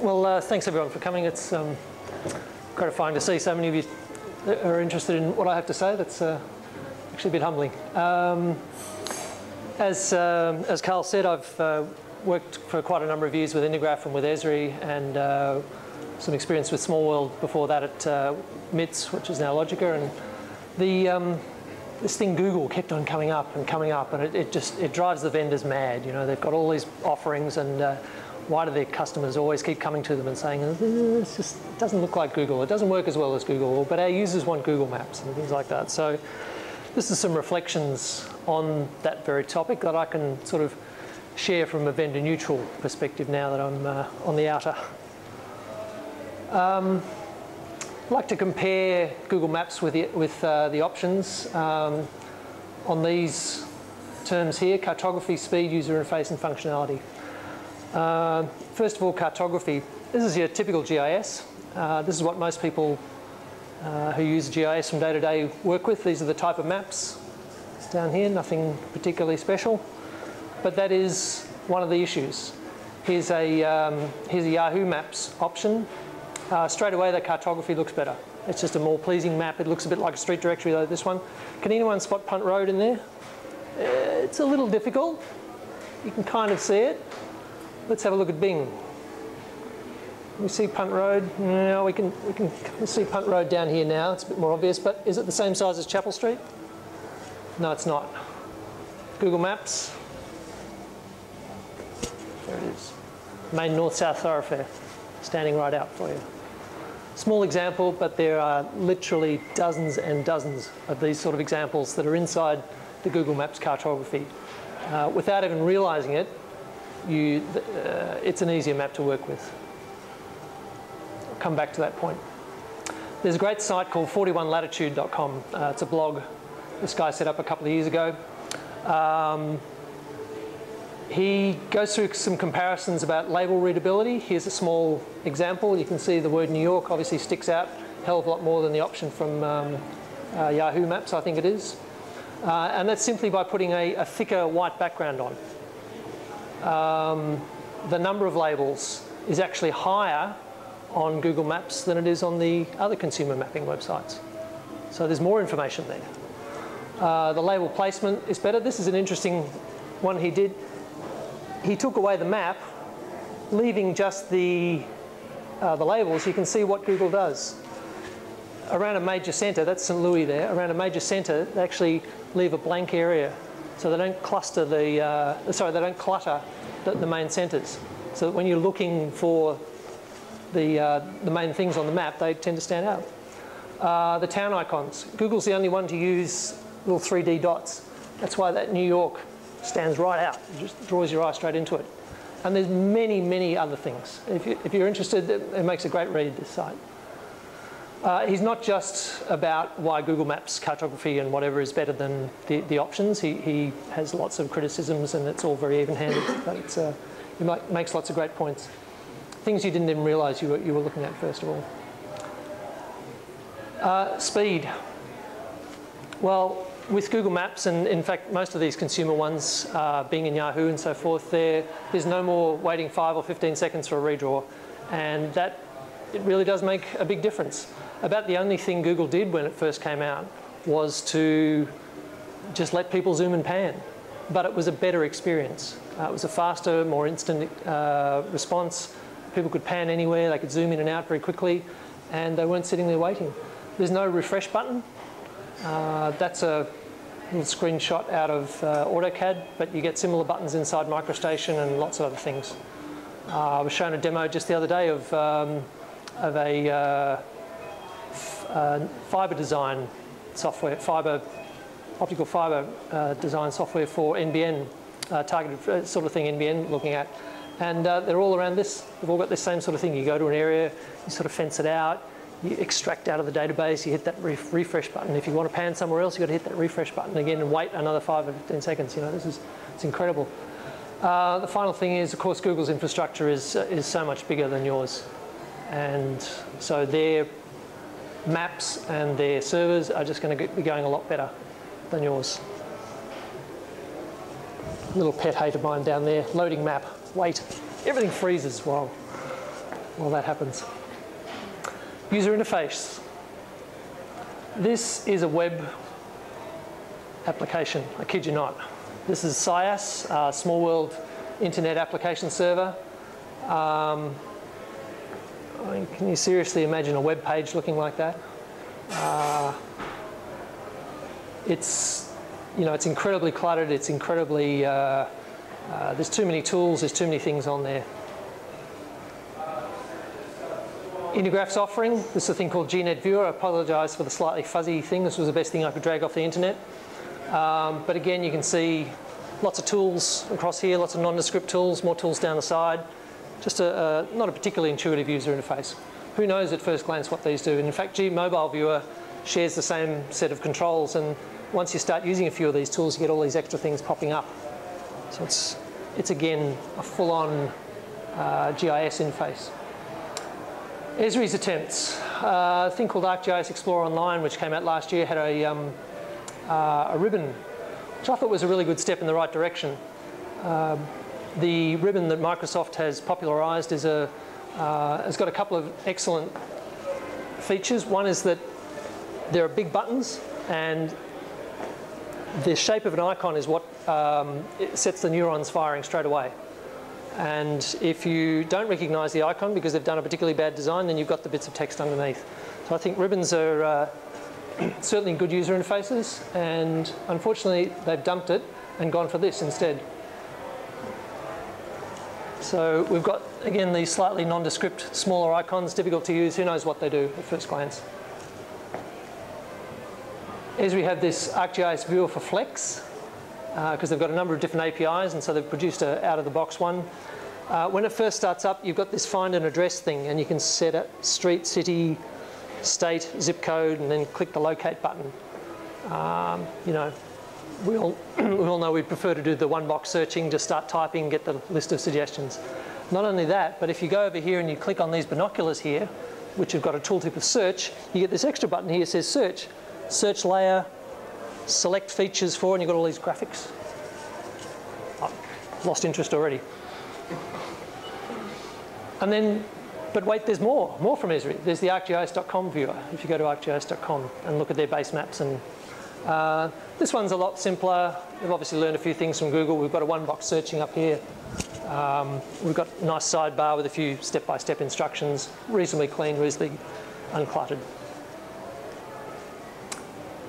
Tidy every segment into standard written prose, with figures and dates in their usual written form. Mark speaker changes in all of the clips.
Speaker 1: Well, thanks everyone for coming. It's gratifying to see so many of you that are interested in what I have to say. That's actually a bit humbling. As Carl said, I've worked for quite a number of years with Intergraph and with ESRI, and some experience with Smallworld before that at MITS, which is now Logica. And this thing Google kept on coming up, and it drives the vendors mad. You know, they've got all these offerings, and why do their customers always keep coming to them and saying, it doesn't look like Google, it doesn't work as well as Google, but our users want Google Maps and things like that. So this is some reflections on that very topic that I can sort of share from a vendor neutral perspective now that I'm on the outer. I'd like to compare Google Maps with the options on these terms here: cartography, speed, user interface, and functionality. First of all, cartography. This is your typical GIS. This is what most people who use GIS from day to day work with. These are the type of maps. It's down here, nothing particularly special. But that is one of the issues. Here's a Yahoo Maps option. Straight away, the cartography looks better. It's just a more pleasing map. It looks a bit like a street directory, though, this one. Can anyone spot Punt Road in there? It's a little difficult. You can kind of see it. Let's have a look at Bing. We see Punt Road. No, we can see Punt Road down here now. It's a bit more obvious, but is it the same size as Chapel Street? No, it's not. Google Maps. There it is. Main north-south thoroughfare, standing right out for you. Small example, but there are literally dozens and dozens of these sort of examples that are inside the Google Maps cartography. Without even realizing it, it's an easier map to work with. I'll come back to that point. There's a great site called 41latitude.com. It's a blog this guy set up a couple of years ago. He goes through some comparisons about label readability. Here's a small example. You can see the word New York obviously sticks out a hell of a lot more than the option from Yahoo Maps, I think it is. And that's simply by putting a thicker white background on. The number of labels is actually higher on Google Maps than it is on the other consumer mapping websites. So there's more information there. The label placement is better. This is an interesting one he did. He took away the map, leaving just the labels. You can see what Google does. Around a major centre, that's St. Louis there, around a major centre, they actually leave a blank area. So they don't cluster they don't clutter the main centres. So that when you're looking for the main things on the map, they tend to stand out. The town icons. Google's the only one to use little 3D dots. That's why that New York stands right out. It just draws your eye straight into it. And there's many, many other things. If you're interested, it makes a great read, this site. He's not just about why Google Maps cartography and whatever is better than the options. He has lots of criticisms, and it's all very even-handed. But he makes lots of great points. Things you didn't even realise you were looking at, first of all. Speed. Well, with Google Maps, and in fact most of these consumer ones, Bing and Yahoo and so forth, there's no more waiting 5 or 15 seconds for a redraw. And it really does make a big difference. About the only thing Google did when it first came out was to just let people zoom and pan. But it was a better experience. It was a faster, more instant response. People could pan anywhere, they could zoom in and out very quickly, and they weren't sitting there waiting. There's no refresh button. That's a little screenshot out of AutoCAD, but you get similar buttons inside MicroStation and lots of other things. I was shown a demo just the other day of a fibre design software, optical fibre design software for NBN, targeted sort of thing NBN looking at. And they're all around this. They've all got this same sort of thing. You go to an area, you sort of fence it out, you extract out of the database, you hit that refresh button. If you want to pan somewhere else, you've got to hit that refresh button again and wait another 5 or 15 seconds. You know, it's incredible. The final thing is, of course, Google's infrastructure is so much bigger than yours. And so their maps and their servers are just going to be going a lot better than yours. Little pet hate of mine down there, loading map, wait. Everything freezes while while that happens. User interface. This is a web application, I kid you not. This is SIAS, Smallworld Internet Application Server. I mean, can you seriously imagine a web page looking like that? It's, you know, it's incredibly cluttered. It's incredibly, there's too many tools. There's too many things on there. Intergraph's offering. This is a thing called GNet Viewer. I apologise for the slightly fuzzy thing. This was the best thing I could drag off the internet. But again, you can see lots of tools across here, lots of nondescript tools, more tools down the side. Just not a particularly intuitive user interface. Who knows at first glance what these do? And in fact, Mobile Viewer shares the same set of controls, and once you start using a few of these tools, you get all these extra things popping up. So it's again a full-on GIS interface. ESRI's attempts. A thing called ArcGIS Explorer Online, which came out last year, had a ribbon, which I thought was a really good step in the right direction. The ribbon that Microsoft has popularised is has got a couple of excellent features. One is that there are big buttons, and the shape of an icon is what it sets the neurons firing straight away. And if you don't recognise the icon because they've done a particularly bad design, then you've got the bits of text underneath. So I think ribbons are certainly good user interfaces, and unfortunately they've dumped it and gone for this instead. So we've got, again, these slightly nondescript, smaller icons, difficult to use. Who knows what they do at first glance? ESRI have this ArcGIS Viewer for Flex, because they've got a number of different APIs, and so they've produced an out-of-the-box one. When it first starts up, you've got this find an address thing, and you can set a street, city, state, zip code, and then click the locate button. You know, we all know we prefer to do the one-box searching, just start typing, get the list of suggestions. Not only that, but if you go over here and you click on these binoculars here, which have got a tooltip of search, you get this extra button here that says search. Search layer, select features for, and you've got all these graphics. Oh, lost interest already. And then, but wait, there's more from ESRI. There's the ArcGIS.com viewer. If you go to ArcGIS.com and look at their base maps, and this one's a lot simpler. They've obviously learned a few things from Google. We've got a one-box searching up here. We've got a nice sidebar with a few step-by-step instructions, reasonably clean, reasonably uncluttered.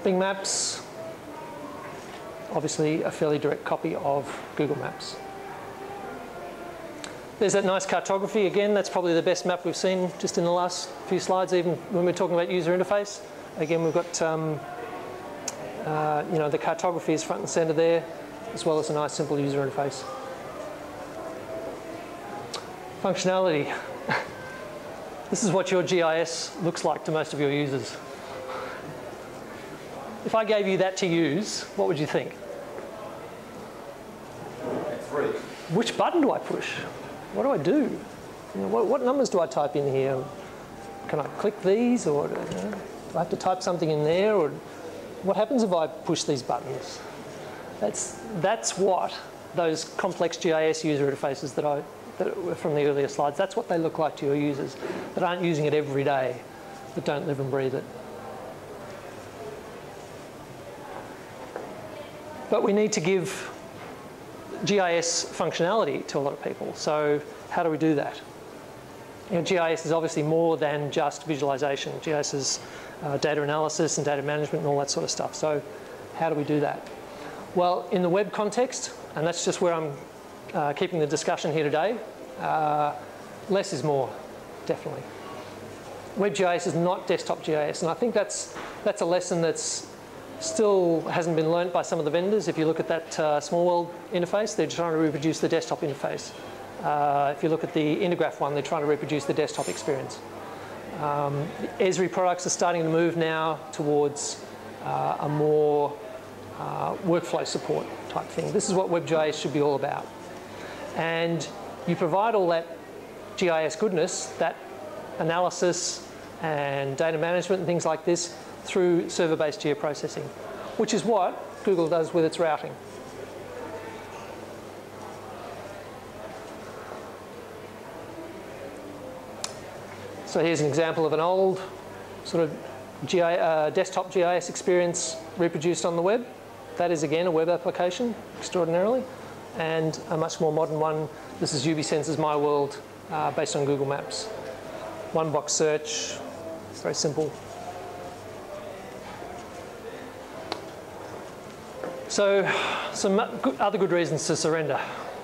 Speaker 1: Bing Maps, obviously a fairly direct copy of Google Maps. There's that nice cartography. Again, that's probably the best map we've seen just in the last few slides, even when we're talking about user interface. Again, we've got you know, the cartography is front and centre there, as well as a nice simple user interface. Functionality. This is what your GIS looks like to most of your users. If I gave you that to use, what would you think?
Speaker 2: Free.
Speaker 1: Which button do I push? What do I do? You know, what numbers do I type in here? Can I click these, or do I have to type something in there? Or what happens if I push these buttons? That's what those complex GIS user interfaces that were from the earlier slides, that's what they look like to your users that aren't using it every day, that don't live and breathe it. But we need to give GIS functionality to a lot of people. So how do we do that? You know, GIS is obviously more than just visualization. GIS is data analysis and data management and all that sort of stuff. So how do we do that? Well, in the web context, and that's just where I'm keeping the discussion here today, less is more, definitely. Web GIS is not desktop GIS, and I think that's a lesson that's still hasn't been learnt by some of the vendors. If you look at that Smallworld interface, they're trying to reproduce the desktop interface. If you look at the Intergraph one, they're trying to reproduce the desktop experience. The ESRI products are starting to move now towards a more workflow support type thing. This is what WebGIS should be all about. And you provide all that GIS goodness, that analysis and data management and things like this, through server-based geoprocessing, which is what Google does with its routing. So here's an example of an old sort of desktop GIS experience reproduced on the web. That is, again, a web application, extraordinarily, and a much more modern one. This is UBsense's MyWorld, based on Google Maps. One box search, it's very simple. So some other good reasons to surrender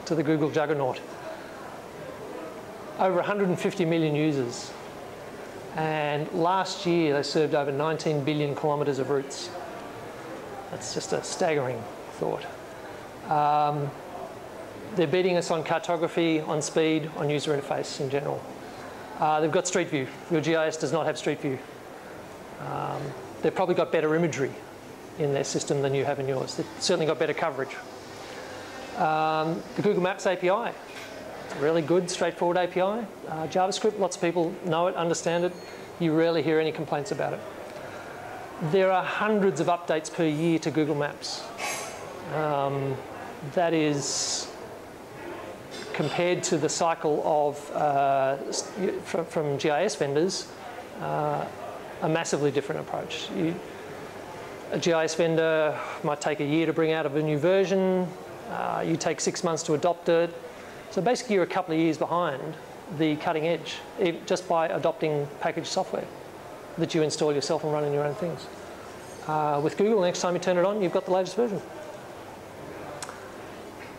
Speaker 1: to the Google juggernaut. Over 150 million users. And last year, they served over 19 billion kilometres of routes. That's just a staggering thought. They're beating us on cartography, on speed, on user interface in general. They've got Street View. Your GIS does not have Street View. They've probably got better imagery in their system than you have in yours. They've certainly got better coverage. The Google Maps API. It's a really good, straightforward API. JavaScript, lots of people know it, understand it. You rarely hear any complaints about it. There are hundreds of updates per year to Google Maps. That is, compared to the cycle of from GIS vendors, a massively different approach. A GIS vendor might take a year to bring out of a new version. You take 6 months to adopt it. So basically, you're a couple of years behind the cutting edge, just by adopting packaged software that you install yourself and run in your own things. With Google, next time you turn it on, you've got the latest version.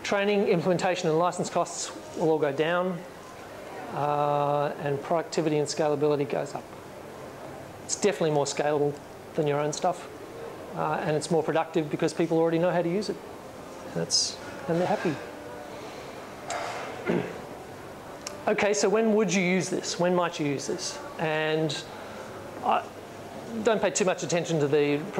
Speaker 1: Training, implementation, and license costs will all go down, and productivity and scalability goes up. It's definitely more scalable than your own stuff, and it's more productive because people already know how to use it, and they're happy. Okay, so when would you use this? When might you use this? And don't pay too much attention to the